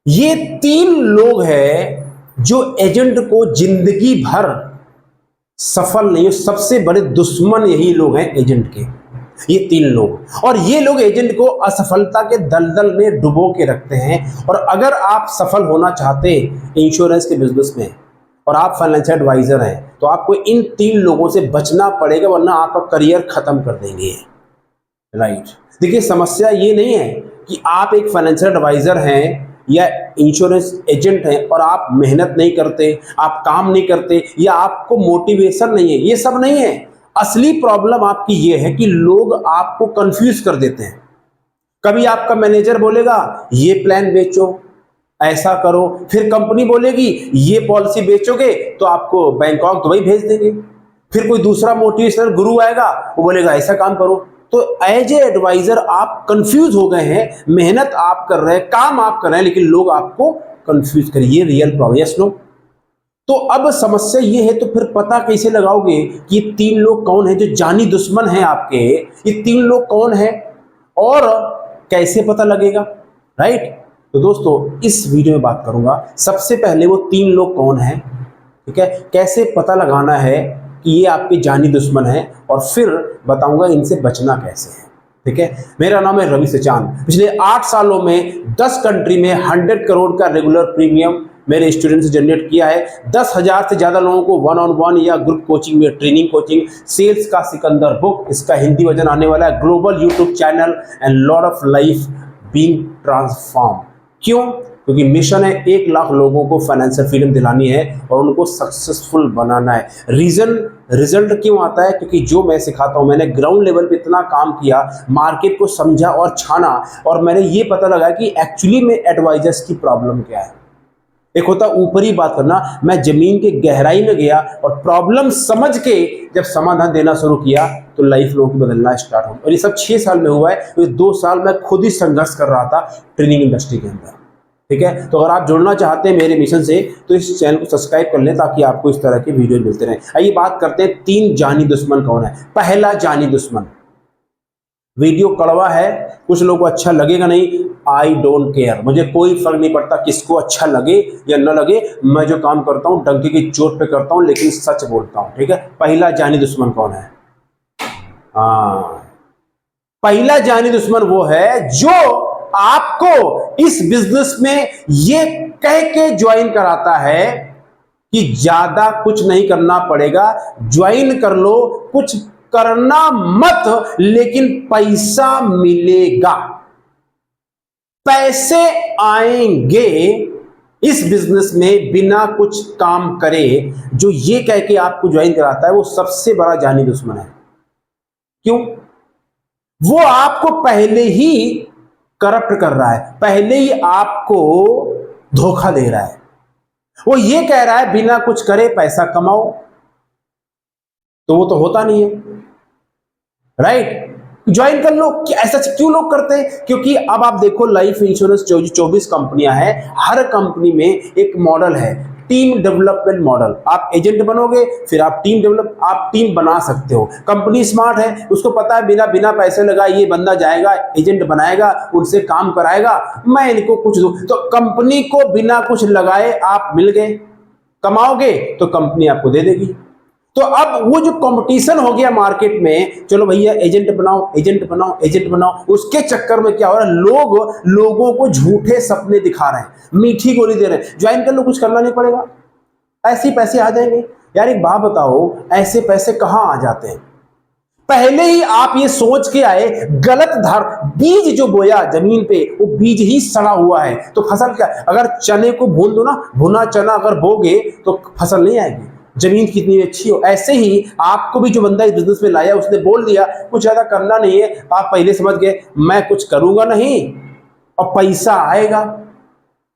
ये तीन लोग हैं जो एजेंट को जिंदगी भर सफल नहीं हो, सबसे बड़े दुश्मन यही लोग हैं एजेंट के, ये तीन लोग। और ये लोग एजेंट को असफलता के दलदल में डुबो के रखते हैं। और अगर आप सफल होना चाहते हैं इंश्योरेंस के बिजनेस में और आप फाइनेंशियल एडवाइजर हैं तो आपको इन तीन लोगों से बचना पड़ेगा, वरना आपका करियर खत्म कर देंगे। राइट। देखिए, समस्या ये नहीं है कि आप एक फाइनेंशियल एडवाइजर हैं या इंश्योरेंस एजेंट हैं और आप मेहनत नहीं करते, आप काम नहीं करते या आपको मोटिवेशन नहीं है, ये सब नहीं है। असली प्रॉब्लम आपकी ये है कि लोग आपको कंफ्यूज कर देते हैं। कभी आपका मैनेजर बोलेगा ये प्लान बेचो, ऐसा करो, फिर कंपनी बोलेगी ये पॉलिसी बेचोगे तो आपको बैंकॉक दुबई भेज देंगे। फिर कोई दूसरा मोटिवेशनल गुरु आएगा, वो बोलेगा ऐसा काम करो। तो एज ए एडवाइजर आप कंफ्यूज हो गए हैं, मेहनत आप कर रहे हैं, काम आप कर रहे हैं, लेकिन लोग आपको कंफ्यूज करें। ये रियल प्रॉब्लम। Yes no? तो अब समस्या ये है, तो फिर पता कैसे लगाओगे कि ये तीन लोग कौन हैं जो जानी दुश्मन हैं आपके? ये तीन लोग कौन हैं और कैसे पता लगेगा? राइट। तो दोस्तों, इस वीडियो में बात करूंगा सबसे पहले वो तीन लोग कौन हैं, ठीक है, कैसे पता लगाना है कि ये आपके जानी दुश्मन है, और फिर बताऊंगा इनसे बचना कैसे है। ठीक है। मेरा नाम है रवि सचान। पिछले 8 सालों में 10 कंट्री में 100 करोड़ का रेगुलर प्रीमियम मेरे स्टूडेंट से जनरेट किया है। 10,000 से ज्यादा लोगों को 1-on-1 या ग्रुप कोचिंग में ट्रेनिंग कोचिंग। सेल्स का सिकंदर बुक, इसका हिंदी वर्जन आने वाला है। Global YouTube channel and lot of life being transform. क्यों? क्योंकि मिशन है 1 लाख लोगों को फाइनेंशियल फ्रीडम दिलानी है और उनको सक्सेसफुल बनाना है। रिजल्ट क्यों आता है? क्योंकि जो मैं सिखाता हूं, मैंने ग्राउंड लेवल पे इतना काम किया, मार्केट को समझा और छाना, और मैंने ये पता लगा कि एक्चुअली में एडवाइजर्स की प्रॉब्लम क्या है। एक होता ऊपरी बात करना, मैं जमीन के गहराई में गया और प्रॉब्लम समझ के जब समाधान देना शुरू किया तो लाइफ लोगों की बदलना स्टार्ट हो। और ये सब 6 साल में हुआ है। तो 2 साल मैं खुद ही संघर्ष कर रहा था ट्रेनिंग इंडस्ट्री के अंदर। ठीक है। तो अगर आप जुड़ना चाहते हैं मेरे मिशन से तो इस चैनल को सब्सक्राइब कर लें ताकि आपको इस तरह के वीडियो मिलते रहें। आइए बात करते हैं 3 जानी दुश्मन कौन है। पहला जानी दुश्मन, वीडियो कड़वा है, कुछ लोगों को अच्छा लगेगा नहीं, आई डोंट केयर, मुझे कोई फर्क नहीं पड़ता किसको अच्छा लगे या न लगे। मैं जो काम करता हूं डंके की चोट पे करता हूं, लेकिन सच बोलता हूं। ठीक है। पहला जानी दुश्मन कौन है? पहला जानी दुश्मन वो है जो आपको इस बिजनेस में ये कह के ज्वाइन कराता है कि ज्यादा कुछ नहीं करना पड़ेगा, ज्वाइन कर लो, कुछ करना मत, लेकिन पैसा मिलेगा, पैसे आएंगे इस बिजनेस में बिना कुछ काम करे। जो ये कह के आपको ज्वाइन कराता है वो सबसे बड़ा जानी दुश्मन है। क्यों? वो आपको पहले ही करप्ट कर रहा है, पहले ही आपको धोखा दे रहा है। वो ये कह रहा है बिना कुछ करे पैसा कमाओ, तो वो तो होता नहीं है। राइट। ज्वाइन कर लो। ऐसा क्यों लोग करते हैं? क्योंकि अब आप देखो, लाइफ इंश्योरेंस 24 कंपनियां हैं, हर कंपनी में एक मॉडल है, टीम डेवलपमेंट मॉडल। आप एजेंट बनोगे, फिर आप टीम बना सकते हो। कंपनी स्मार्ट है, उसको पता है बिना पैसे लगाए ये बंदा जाएगा, एजेंट बनाएगा, उनसे काम कराएगा, मैं इनको कुछ दूं। तो कंपनी को बिना कुछ लगाए आप मिल गए, कमाओगे तो कंपनी आपको दे देगी। तो अब वो जो कंपटीशन हो गया मार्केट में, चलो भैया एजेंट बनाओ, एजेंट बनाओ, एजेंट बनाओ, उसके चक्कर में क्या हो रहा है, लोगों को झूठे सपने दिखा रहे हैं, मीठी गोली दे रहे हैं। ज्वाइन कर लो, कुछ करना नहीं पड़ेगा, ऐसे पैसे आ जाएंगे। यार एक बात बताओ, ऐसे पैसे कहां आ जाते हैं? पहले ही आप ये सोच के आए, गलत बीज जो बोया जमीन पे, वो बीज ही सड़ा हुआ है, तो फसल क्या? अगर चने को भून दो ना, भुना चना अगर बोगे तो फसल नहीं आएगी, जमीन कितनी अच्छी हो। ऐसे ही आपको भी जो बंदा इस बिजनेस में लाया, उसने बोल दिया कुछ ज्यादा करना नहीं है, आप पहले समझ गए मैं कुछ करूंगा नहीं और पैसा आएगा,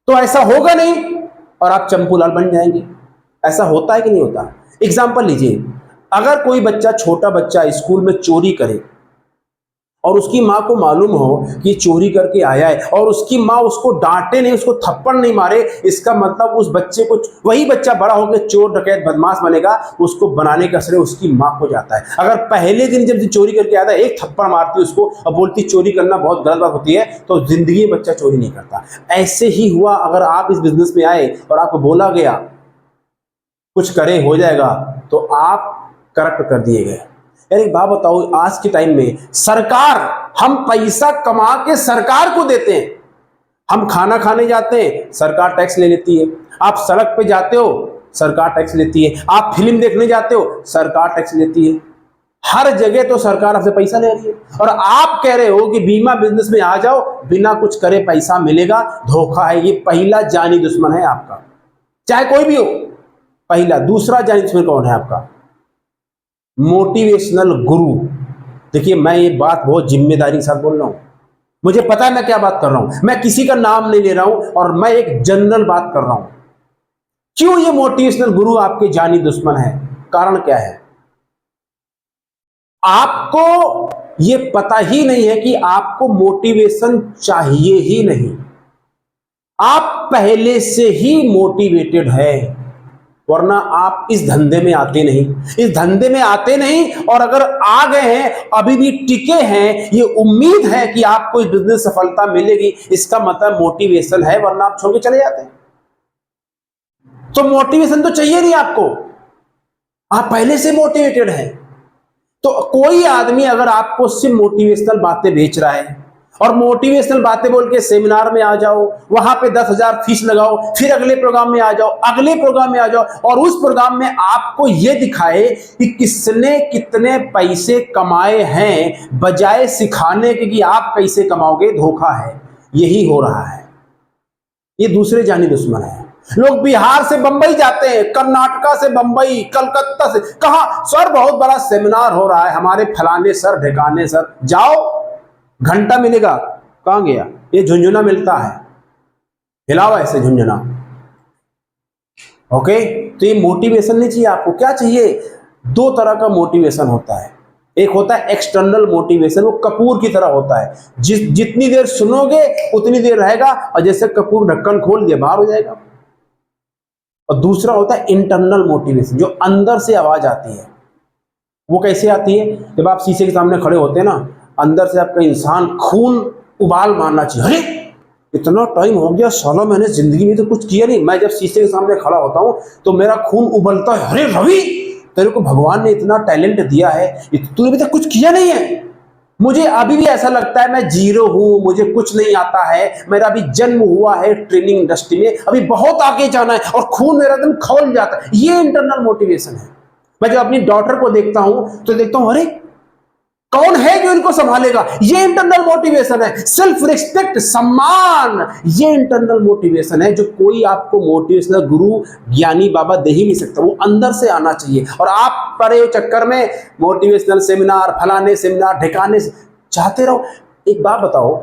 तो ऐसा होगा नहीं और आप चंपूलाल बन जाएंगे। ऐसा होता है कि नहीं होता? एग्जाम्पल लीजिए, अगर कोई बच्चा, छोटा बच्चा स्कूल में चोरी करे और उसकी माँ को मालूम हो कि चोरी करके आया है और उसकी माँ उसको डांटे नहीं, उसको थप्पड़ नहीं मारे, इसका मतलब उस बच्चे को, वही बच्चा बड़ा होकर चोर डकैत बदमाश बनेगा, उसको बनाने का श्रेय उसकी माँ को जाता है। अगर पहले दिन जब चोरी करके आता है एक थप्पड़ मारती उसको और बोलती चोरी करना बहुत गलत बात होती है, तो जिंदगी में बच्चा चोरी नहीं करता। ऐसे ही हुआ, अगर आप इस बिजनेस में आए और आपको बोला गया कुछ करे हो जाएगा, तो आप करप्ट कर दिए गए। यार एक बात बताओ, आज के टाइम में सरकार, हम पैसा कमा के सरकार को देते हैं, हम खाना खाने जाते हैं सरकार टैक्स ले लेती है, आप सड़क पे जाते हो सरकार टैक्स लेती है, आप फिल्म देखने जाते हो सरकार टैक्स लेती है, हर जगह तो सरकार आपसे पैसा ले रही है। और आप कह रहे हो कि बीमा बिजनेस में आ जाओ, बिना कुछ करे पैसा मिलेगा, धोखा है। ये पहला जानी दुश्मन है आपका, चाहे कोई भी हो, पहला। दूसरा जानी दुश्मन कौन है आपका? मोटिवेशनल गुरु। देखिए मैं ये बात बहुत जिम्मेदारी के साथ बोल रहा हूं, मुझे पता है मैं क्या बात कर रहा हूं, मैं किसी का नाम नहीं ले रहा हूं और मैं एक जनरल बात कर रहा हूं। क्यों ये मोटिवेशनल गुरु आपके जानी दुश्मन है? कारण क्या है? आपको ये पता ही नहीं है कि आपको मोटिवेशन चाहिए ही नहीं, आप पहले से ही मोटिवेटेड है, वरना आप इस धंधे में आते नहीं, इस धंधे में आते नहीं। और अगर आ गए हैं, अभी भी टिके हैं, ये उम्मीद है कि आपको इस बिजनेस सफलता मिलेगी, इसका मतलब मोटिवेशन है, वरना आप छोड़ के चले जाते हैं। तो मोटिवेशन तो चाहिए नहीं आपको, आप पहले से मोटिवेटेड हैं। तो कोई आदमी अगर आपको सिर्फ मोटिवेशनल बातें बेच रहा है और मोटिवेशनल बातें बोल के सेमिनार में आ जाओ, वहां पे 10,000 फीस लगाओ, फिर अगले प्रोग्राम में आ जाओ, अगले प्रोग्राम में आ जाओ, और उस प्रोग्राम में आपको यह दिखाए कि किसने कितने पैसे कमाए हैं, बजाय सिखाने के कि आप कैसे कमाओगे, धोखा है। यही हो रहा है, ये दूसरे जानी दुश्मन है। लोग बिहार से बंबई जाते हैं, कर्नाटका से बंबई, कलकत्ता से, कहा सर बहुत बड़ा सेमिनार हो रहा है हमारे फलाने सर ढिकाने सर, जाओ घंटा मिलेगा, कहां गया? ये झुंझुना मिलता है, हिलाओ ऐसे झुंझुना। ओके, तो ये मोटिवेशन नहीं चाहिए आपको। क्या चाहिए? दो तरह का मोटिवेशन होता है। एक होता है एक्सटर्नल मोटिवेशन, वो कपूर की तरह होता है, जितनी देर सुनोगे उतनी देर रहेगा, और जैसे कपूर ढक्कन खोल दिया बाहर हो जाएगा। और दूसरा होता है इंटरनल मोटिवेशन, जो अंदर से आवाज आती है। वो कैसे आती है? जब आप शीशे के सामने खड़े होते हैं ना, अंदर से आपका इंसान खून उबाल मारना चाहिए, अरे इतना टाइम हो गया साला, मैंने जिंदगी में तो कुछ किया नहीं। मैं जब शीशे के सामने खड़ा होता हूं तो मेरा खून उबलता है, अरे रवि तेरे को भगवान ने इतना टैलेंट दिया है, तूने अभी तक कुछ किया नहीं है। मुझे अभी भी ऐसा लगता है मैं जीरो हूं, मुझे कुछ नहीं आता है, मेरा अभी जन्म हुआ है ट्रेनिंग इंडस्ट्री में, अभी बहुत आगे जाना है, और खून मेरा एकदम खौल जाता है। ये इंटरनल मोटिवेशन है। मैं जब अपनी डॉटर को देखता हूं तो देखता हूं अरे कौन है जो इनको संभालेगा, ये इंटरनल मोटिवेशन है। सेल्फ रिस्पेक्ट, सम्मान, ये इंटरनल मोटिवेशन है, जो कोई आपको मोटिवेशनल गुरु ज्ञानी बाबा दे ही नहीं सकता, वो अंदर से आना चाहिए। और आप पड़े चक्कर में मोटिवेशनल सेमिनार, फलाने सेमिनार, ढिकाने चाहते रहो। एक बात बताओ,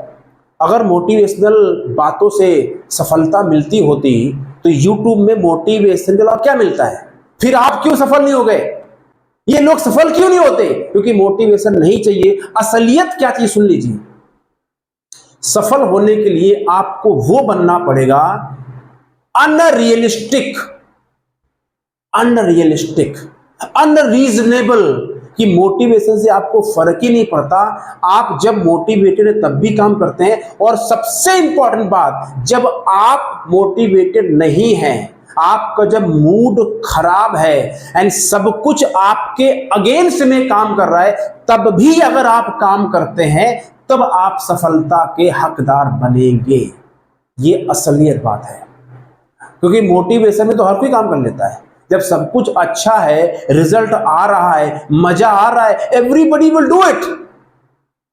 अगर मोटिवेशनल बातों से सफलता मिलती होती तो यूट्यूब में मोटिवेशन के अलावा क्या मिलता है? फिर आप क्यों सफल नहीं हो गए? ये लोग सफल क्यों नहीं होते? क्योंकि मोटिवेशन नहीं चाहिए। असलियत क्या चाहिए सुन लीजिए। सफल होने के लिए आपको वो बनना पड़ेगा अनरियलिस्टिक, अनरीजनेबल, कि मोटिवेशन से आपको फर्क ही नहीं पड़ता। आप जब मोटिवेटेड है तब भी काम करते हैं, और सबसे इंपॉर्टेंट बात, जब आप मोटिवेटेड नहीं हैं, आपका जब मूड खराब है एंड सब कुछ आपके अगेंस्ट में काम कर रहा है, तब भी अगर आप काम करते हैं तब आप सफलता के हकदार बनेंगे। ये असलियत बात है। क्योंकि मोटिवेशन में तो हर कोई काम कर लेता है। जब सब कुछ अच्छा है, रिजल्ट आ रहा है, मजा आ रहा है, एवरीबडी विल डू इट।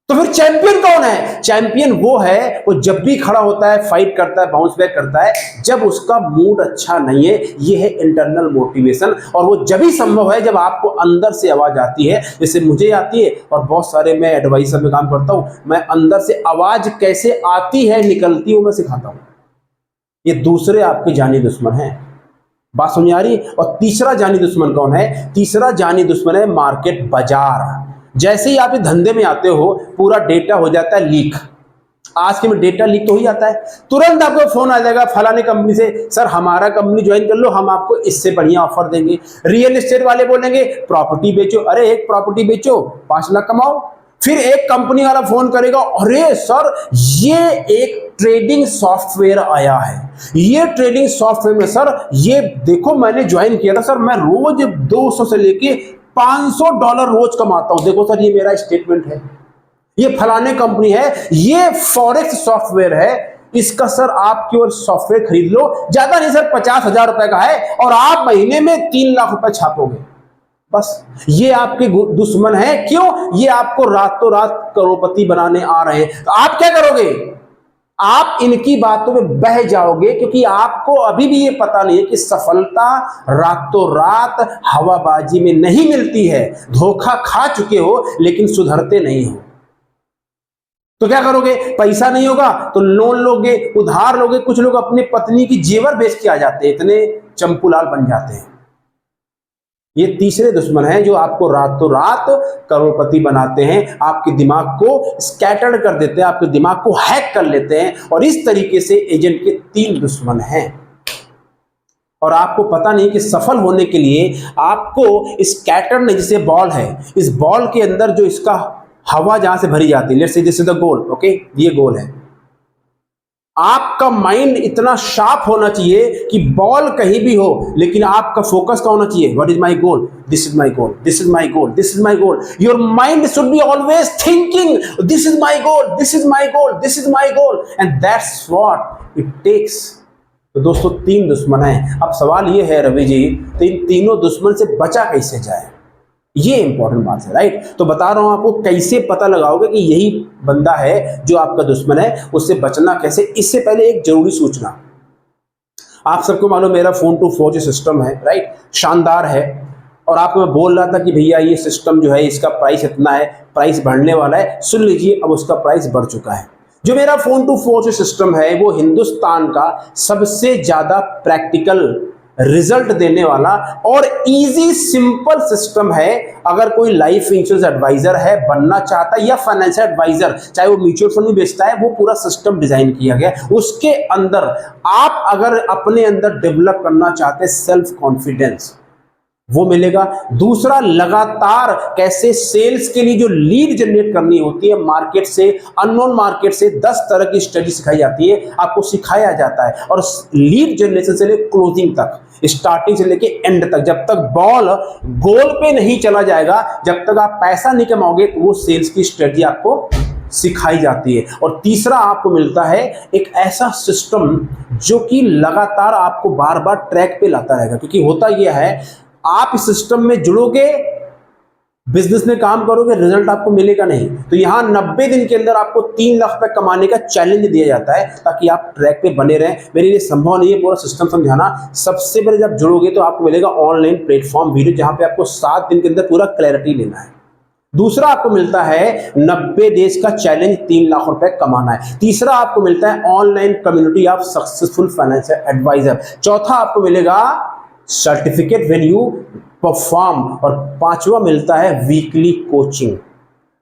तो फिर चैंपियन कौन है? चैंपियन वो है, वो जब भी खड़ा होता है, फाइट करता है, बाउंस बैक करता है जब उसका मूड अच्छा नहीं है। ये है इंटरनल मोटिवेशन। और वो जब ही संभव है जब आपको अंदर से आवाज आती है, जैसे मुझे आती है, और बहुत सारे मैं एडवाइजर में काम करता हूं, मैं अंदर से आवाज कैसे आती है, निकलती है, मैं सिखाता हूं। ये दूसरे आपके जानी दुश्मन है। बात समझ आ रही है? और तीसरा जानी दुश्मन कौन है? तीसरा जानी दुश्मन है मार्केट, बाजार। जैसे ही आप इस धंधे में आते हो पूरा डेटा हो जाता है लीक। आज के में डेटा लीक तो हो ही जाता है, तुरंत आपको फोन आ जाएगा फलाने कंपनी से, सर हमारा कंपनी ज्वाइन कर लो, हम आपको इससे बढ़िया ऑफर देंगे। रियल एस्टेट वाले बोलेंगे प्रॉपर्टी बेचो, अरे एक प्रॉपर्टी बेचो 5 लाख कमाओ। फिर एक कंपनी वाला फोन करेगा, अरे सर ये एक ट्रेडिंग सॉफ्टवेयर आया है, ये ट्रेडिंग सॉफ्टवेयर में सर ये देखो मैंने ज्वाइन किया था सर, मैं रोज 200 से लेके $500 रोज कमाता हूं, देखो सर ये मेरा स्टेटमेंट है, ये फलाने कंपनी है, ये फॉरेक्स सॉफ्टवेयर है, इसका सर आप केवल सॉफ्टवेयर खरीद लो, ज्यादा नहीं सर 50,000 रुपए का है और आप महीने में 3 लाख रुपए छापोगे। बस ये आपके दुश्मन है। क्यों? ये आपको रातों रात करोड़पति बनाने आ रहे हैं। तो आप क्या करोगे? आप इनकी बातों में बह जाओगे, क्योंकि आपको अभी भी ये पता नहीं है कि सफलता रातों रात हवाबाजी में नहीं मिलती है। धोखा खा चुके हो लेकिन सुधरते नहीं हो। तो क्या करोगे? पैसा नहीं होगा तो लोन लोगे, उधार लोगे। कुछ लोग अपनी पत्नी की जेवर बेच के आ जाते हैं, इतने चंपूलाल बन जाते हैं। ये तीसरे दुश्मन हैं जो आपको रातों रात करोड़पति बनाते हैं, आपके दिमाग को स्कैटर्ड कर देते हैं, आपके दिमाग को हैक कर लेते हैं। और इस तरीके से एजेंट के 3 दुश्मन हैं और आपको पता नहीं कि सफल होने के लिए आपको स्कैटर्ड नहीं, जैसे बॉल है, इस बॉल के अंदर जो इसका हवा जहां से भरी जाती है, let's say this is the goal, okay, ये गोल है। आपका माइंड इतना शार्प होना चाहिए कि बॉल कहीं भी हो लेकिन आपका फोकस का होना चाहिए, what is my goal, this is my goal, this is my goal, this is my goal. Your mind should be always thinking this is my goal, this is my goal, this is my goal, and that's what it takes. तो दोस्तों 3 दुश्मन हैं। अब सवाल ये है रवि जी, तो इन तीनों दुश्मन से बचा कैसे जाए? ये इंपॉर्टेंट बात है, राइट? तो बता रहा हूं आपको कैसे पता लगाओगे कि यही बंदा है जो आपका दुश्मन है, उससे बचना कैसे। इससे पहले एक जरूरी सूचना, आप सबको मालूम मेरा फोन टू 4G सिस्टम है, राइट? शानदार है। और आपको मैं बोल रहा था कि भैया ये सिस्टम जो है इसका प्राइस इतना है, प्राइस बढ़ने वाला है। सुन लीजिए, अब उसका प्राइस बढ़ चुका है। जो मेरा फोन टू 4G सिस्टम है वो हिंदुस्तान का सबसे ज्यादा प्रैक्टिकल रिजल्ट देने वाला और इजी सिंपल सिस्टम है। अगर कोई लाइफ इंश्योरेंस एडवाइजर है, बनना चाहता है, या फाइनेंशियल एडवाइजर, चाहे वो म्यूचुअल फंड में बेचता है, वो पूरा सिस्टम डिजाइन किया गया। उसके अंदर आप अगर अपने अंदर डेवलप करना चाहते हैं सेल्फ कॉन्फिडेंस, वो मिलेगा। दूसरा, लगातार कैसे सेल्स के लिए जो लीड जनरेट करनी होती है मार्केट से, अननोन मार्केट से, 10 तरह की स्ट्रेटजी सिखाई जाती है, आपको सिखाया जाता है। और लीड जनरेशन से लेकर क्लोजिंग तक, स्टार्टिंग से लेके एंड तक, जब तक बॉल गोल पे नहीं चला जाएगा, जब तक आप पैसा नहीं कमाओगे, तो वो सेल्स की स्ट्रेटजी आपको सिखाई जाती है। और तीसरा, आपको मिलता है एक ऐसा सिस्टम जो कि लगातार आपको बार बार ट्रैक पे लाता रहेगा। क्योंकि होता यह है, आप इस सिस्टम में जुड़ोगे, बिजनेस में काम करोगे, रिजल्ट आपको मिलेगा नहीं। तो यहां 90 दिन के अंदर आपको 3 लाख रुपए कमाने का चैलेंज दिया जाता है ताकि आप ट्रैक पे बने रहें। मेरे लिए संभव नहीं है पूरा सिस्टम समझाना। सबसे पहले जब जुड़ोगे तो आपको मिलेगा ऑनलाइन प्लेटफॉर्म वीडियो, जहां पे आपको 7 दिन के अंदर पूरा क्लैरिटी लेना है। दूसरा, आपको मिलता है 90 डेज का चैलेंज, 3 लाख रुपए कमाना है। तीसरा, आपको मिलता है online community of successful financial advisor. चौथा, आपको मिलेगा सर्टिफिकेट व्हेन यू परफॉर्म। और 5वां मिलता है weekly coaching,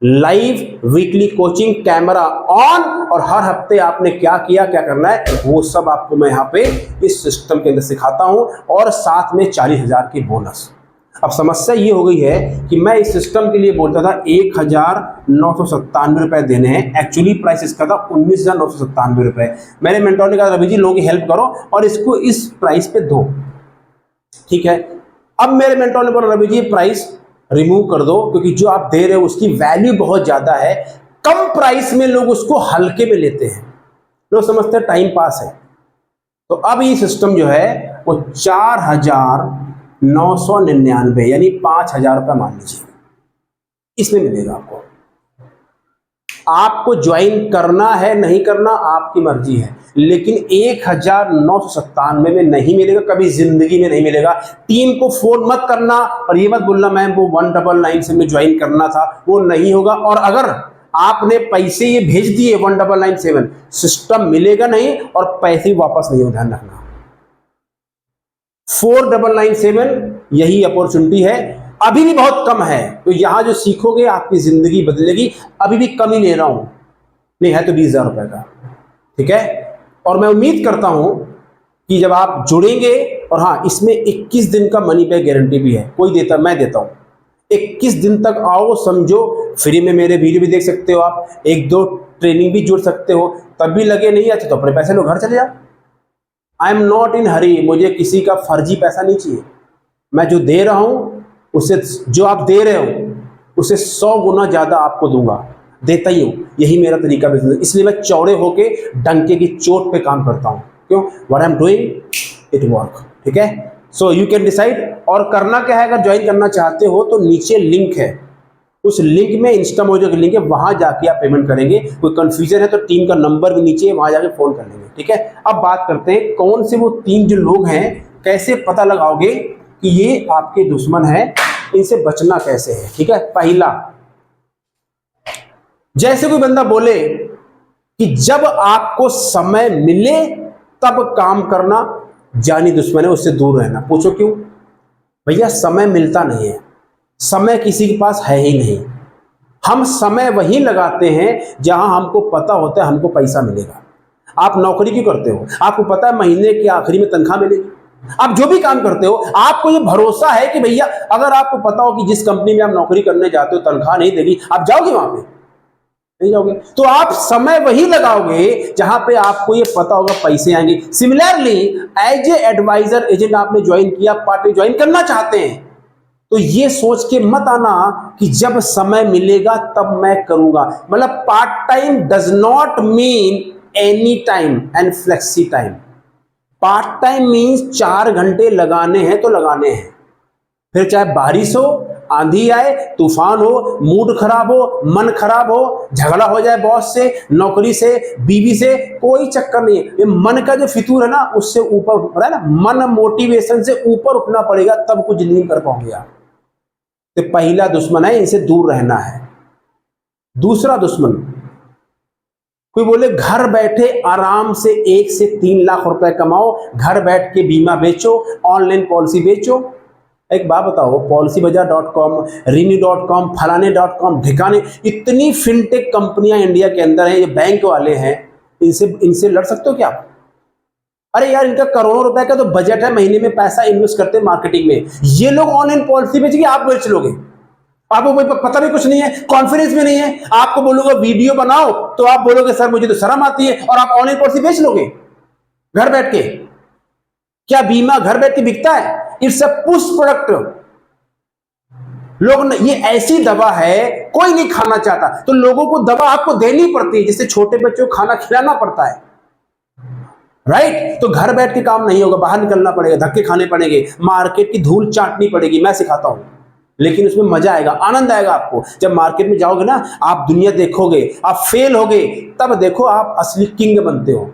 live weekly coaching, camera on, और हर हफ्ते आपने क्या किया, क्या करना है, वो सब आपको मैं यहाँ पे इस सिस्टम के अंदर सिखाता हूं। और साथ में 40,000 की बोनस। अब समस्या ये हो गई है कि मैं इस सिस्टम के लिए बोलता था 1,997 रुपए देने हैं, एक्चुअली प्राइस इसका था 19,997 रुपए। मेरे मेंटोर ने कहा रवि जी लोगों की हेल्प करो और इसको इस प्राइस पे दो, ठीक है। अब मेरे मेंटोर ने बोला रवि जी प्राइस रिमूव कर दो, क्योंकि जो आप दे रहे हो उसकी वैल्यू बहुत ज्यादा है। कम प्राइस में लोग उसको हल्के में लेते हैं, लोग समझते हैं टाइम पास है। तो अब ये सिस्टम जो है वो 4,999 यानी 5,000 रुपये मान लीजिए, इसमें मिलेगा आपको। आपको ज्वाइन करना है नहीं करना आपकी मर्जी है, लेकिन 1,997 में नहीं मिलेगा, कभी जिंदगी में नहीं मिलेगा। टीम को फोन मत करना और ये मत बोलना मैम वो 199 से में ज्वाइन करना था, वो नहीं होगा। और अगर आपने पैसे ये भेज दिए 1997, सिस्टम मिलेगा नहीं और पैसे वापस नहीं हो, ध्यान रखना। 4997 यही अपॉर्चुनिटी है। अभी भी बहुत कम है, तो यहां जो सीखोगे आपकी जिंदगी बदलेगी। अभी भी कम ही ले रहा हूं, नहीं है तो 20,000 रुपए का, ठीक है। और मैं उम्मीद करता हूं कि जब आप जुड़ेंगे, और हाँ, इसमें 21 दिन का मनी बैक गारंटी भी है, कोई देता, मैं देता हूं। 21 दिन तक आओ, समझो, फ्री में मेरे वीडियो भी देख सकते हो आप, 1-2 ट्रेनिंग भी जुड़ सकते हो, तब भी लगे नहीं अच्छा तो अपने पैसे लो, घर चले जाओ। आई एम नॉट इन हरी, मुझे किसी का फर्जी पैसा नहीं चाहिए। मैं जो दे रहा हूं उससे, जो आप दे रहे हो उससे 100 गुना ज्यादा आपको दूंगा, देता ही हूं। यही मेरा तरीका बिजनेस, इसलिए मैं चौड़े होके डंके की चोट पे काम करता हूं। क्यों? What I am doing it work, ठीक है। So you can decide. और करना क्या है, अगर ज्वाइन करना चाहते हो तो नीचे लिंक है, उस लिंक में इंस्टामोजो की लिंक है, वहां जाके आप पेमेंट करेंगे। कोई कंफ्यूजन है तो टीम का नंबर भी नीचे है, वहां जाके फोन कर लेंगे, ठीक है। अब बात करते हैं कौन से वो 3 जो लोग हैं, कैसे पता लगाओगे कि ये आपके दुश्मन है, इनसे बचना कैसे है, ठीक है। पहला, जैसे कोई बंदा बोले कि जब आपको समय मिले तब काम करना, जानी दुश्मन है, उससे दूर रहना। पूछो क्यों? भैया समय मिलता नहीं है, समय किसी के पास है ही नहीं। हम समय वहीं लगाते हैं जहां हमको पता होता है हमको पैसा मिलेगा। आप नौकरी क्यों करते हो? आपको पता है महीने के आखिरी में तनख्वाह मिलेगी। आप जो भी काम करते हो, आपको ये भरोसा है कि भैया अगर आपको पता हो कि जिस कंपनी में आप नौकरी करने जाते हो तनख्वाह नहीं देगी, आप जाओगे वहां पे? नहीं जाओगे। तो आप समय वही लगाओगे जहां पे आपको ये पता होगा पैसे आएंगे। Similarly, as a advisor agent आपने ज्वाइन किया, पार्टी ज्वाइन करना चाहते हैं, तो ये सोच के मत आना कि जब समय मिलेगा तब मैं करूंगा। मतलब part time does not mean any time and flexi time. Part time means 4 घंटे लगाने हैं तो लगाने हैं, फिर चाहे बारिश हो, आंधी आए, तूफान हो, मूड खराब हो, मन खराब हो, झगड़ा हो जाए बॉस से, नौकरी से, बीवी से, कोई चक्कर नहीं है। ये मन का जो फितूर है ना, उससे ऊपर उठना है ना, मन मोटिवेशन से ऊपर उठना पड़ेगा, तब कुछ नहीं कर पाओगे आप। तो पहला दुश्मन है, इनसे दूर रहना है। दूसरा दुश्मन, कोई बोले घर बैठे आराम से 1 से 3 लाख रुपए कमाओ, घर बैठ के बीमा बेचो, ऑनलाइन पॉलिसी बेचो। एक बात बताओ, policybazaar.com, renew.com, फलाने.com, ठिकाने, इतनी फिनटेक कंपनियां इंडिया के अंदर हैं, ये बैंक वाले हैं, इनसे लड़ सकते हो क्या आप? अरे यार, इनका करोड़ों रुपए का तो बजट है, महीने में पैसा इन्वेस्ट करते हैं मार्केटिंग में। ये लोग ऑनलाइन पॉलिसी बेचेंगे, आप बेच लोगे। आपको कोई पता भी कुछ नहीं है, कॉन्फिडेंस भी नहीं है। आपको बोलूंगा वीडियो बनाओ तो आप बोलोगे सर मुझे तो शर्म आती है, और आप ऑनलाइन पॉलिसी बेच लोगे घर बैठ के। क्या बीमा घर बैठ के बिकता है? It's a push product. लोग, ये ऐसी दवा है कोई नहीं खाना चाहता, तो लोगों को दवा आपको देनी पड़ती है, जिससे छोटे बच्चों को खाना खिलाना पड़ता है, राइट। तो घर बैठ के काम नहीं होगा, बाहर निकलना पड़ेगा, धक्के खाने पड़ेंगे, मार्केट की धूल चाटनी पड़ेगी। मैं सिखाता हूं, लेकिन उसमें मजा आएगा, आनंद आएगा आपको। जब मार्केट में जाओगे ना, आप दुनिया देखोगे, आप फेल होगे, तब देखो आप असली किंग बनते हो।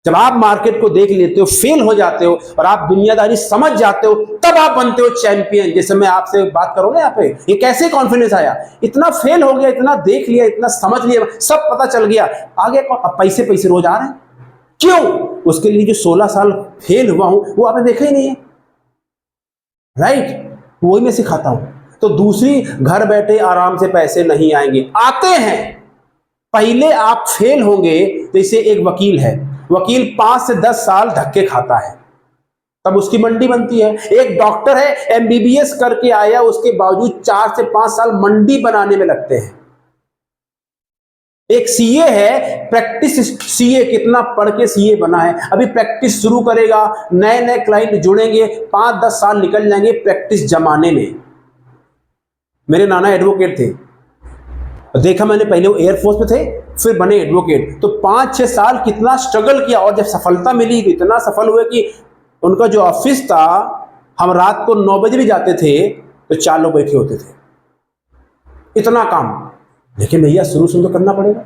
जब आप मार्केट को देख लेते हो, फेल हो जाते हो, और आप दुनियादारी समझ जाते हो, तब आप बनते हो चैंपियन। जैसे मैं आपसे बात करूं ना यहाँ पे, ये कैसे कॉन्फिडेंस आया? इतना फेल हो गया, इतना देख लिया, इतना समझ लिया, सब पता चल गया, आगे अब पैसे पैसे रोज आ रहे हैं। क्यों? उसके लिए जो 16 साल फेल हुआ हूं वो आपने देखा ही नहीं है, राइट। वही मैं सिखाता हूं। तो दूसरी, घर बैठे आराम से पैसे नहीं आएंगे, आते हैं। पहले आप फेल होंगे। जैसे एक वकील है, वकील 5 से 10 साल धक्के खाता है, तब उसकी मंडी बनती है। एक डॉक्टर है, एमबीबीएस करके आया, उसके बावजूद 4 से 5 साल मंडी बनाने में लगते हैं। एक सीए है, प्रैक्टिस सीए, कितना पढ़ के सीए बना है, अभी प्रैक्टिस शुरू करेगा, नए नए क्लाइंट जुड़ेंगे, 5-10 साल निकल जाएंगे प्रैक्टिस जमाने में। मेरे नाना एडवोकेट थे, देखा मैंने, पहले वो एयरफोर्स में थे, फिर बने एडवोकेट। तो 5-6 साल कितना स्ट्रगल किया, और जब सफलता मिली तो इतना सफल हुए कि उनका जो ऑफिस था, हम रात को 9 बजे भी जाते थे तो 4 लोग बैठे होते थे, इतना काम। लेकिन भैया शुरू तो करना पड़ेगा।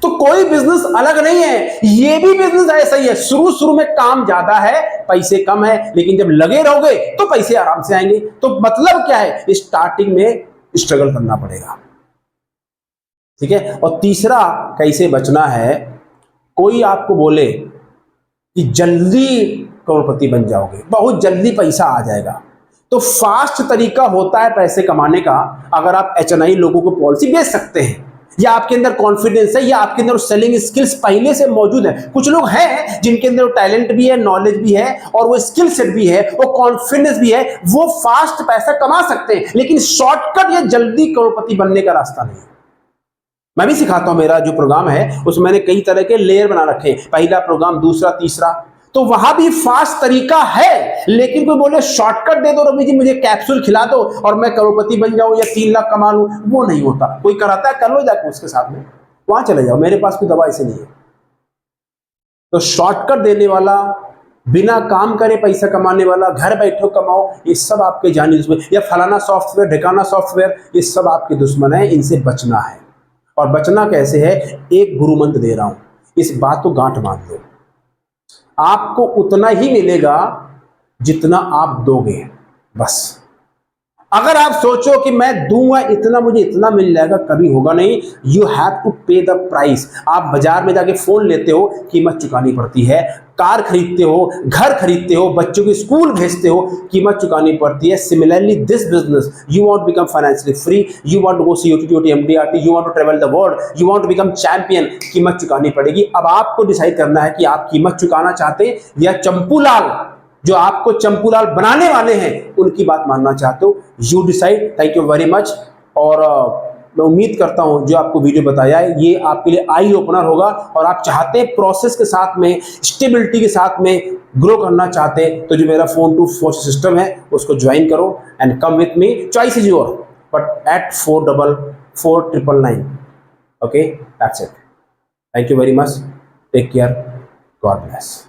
तो कोई बिजनेस अलग नहीं है, ये भी बिजनेस ऐसा ही है। शुरू में काम ज्यादा है, पैसे कम है, लेकिन जब लगे रहोगे तो पैसे आराम से आएंगे। तो मतलब क्या है, स्टार्टिंग में स्ट्रगल करना पड़ेगा, ठीक है। और तीसरा, कैसे बचना है, कोई आपको बोले कि जल्दी करोड़पति बन जाओगे, बहुत जल्दी पैसा आ जाएगा, तो फास्ट तरीका होता है पैसे कमाने का, अगर आप HNI लोगों को पॉलिसी बेच सकते हैं, या आपके अंदर कॉन्फिडेंस है, या आपके अंदर सेलिंग स्किल्स पहले से मौजूद है। कुछ लोग हैं जिनके अंदर टैलेंट भी है, नॉलेज भी है, और वो स्किल सेट भी है, वो कॉन्फिडेंस भी है, वो फास्ट पैसा कमा सकते हैं। लेकिन शॉर्टकट या जल्दी करोड़पति बनने का रास्ता नहीं। मैं भी सिखाता हूं, मेरा जो प्रोग्राम है उसमें मैंने कई तरह के लेयर बना रखे हैं, पहला प्रोग्राम, दूसरा, तीसरा, तो वहां भी फास्ट तरीका है। लेकिन कोई बोले शॉर्टकट दे दो रवि जी, मुझे कैप्सूल खिला दो और मैं करोड़पति बन जाऊं या 3 लाख कमा लूं, वो नहीं होता। कोई कराता है, कर लो जाकर उसके साथ में, वहां चले जाओ, मेरे पास कोई दवा ऐसे नहीं है। तो शॉर्टकट देने वाला, बिना काम करे पैसा कमाने वाला, घर बैठो कमाओ, ये सब आपके जानी दुश्मन, या फलाना सॉफ्टवेयर, ढिकाना सॉफ्टवेयर, ये सब आपके दुश्मन है। इनसे बचना है। और बचना कैसे है? एक गुरु मंत्र दे रहा हूं, इस बात को गांठ बांध लो। आपको उतना ही मिलेगा जितना आप दोगे, बस। अगर आप सोचो कि मैं दूंगा इतना, मुझे इतना मिल जाएगा, कभी होगा नहीं। यू हैव टू पे द प्राइस। आप बाजार में जाके फोन लेते हो, कीमत चुकानी पड़ती है। कार खरीदते हो, घर खरीदते हो, बच्चों के स्कूल भेजते हो, कीमत चुकानी पड़ती है। Similarly this business, you want to become financially free, you want to go COT, TOT, MDRT, you want to travel the world, you want to become champion, कीमत चुकानी पड़ेगी। अब आपको डिसाइड करना है कि आप कीमत चुकाना चाहते हैं या चंपूलाल, जो आपको चंपूलाल बनाने वाले हैं, उनकी बात मानना चाहते हो। You decide. Thank you very much. और मैं उम्मीद करता हूं जो आपको वीडियो बताया है ये आपके लिए आई ओपनर होगा, और आप चाहते हैं प्रोसेस के साथ में, स्टेबिलिटी के साथ में ग्रो करना चाहते हैं, तो जो मेरा फोन टू फोर्स सिस्टम है उसको ज्वाइन करो and come with me. Choice is your, but at 44499। Okay, that's it. Thank you very much. Take care. God bless.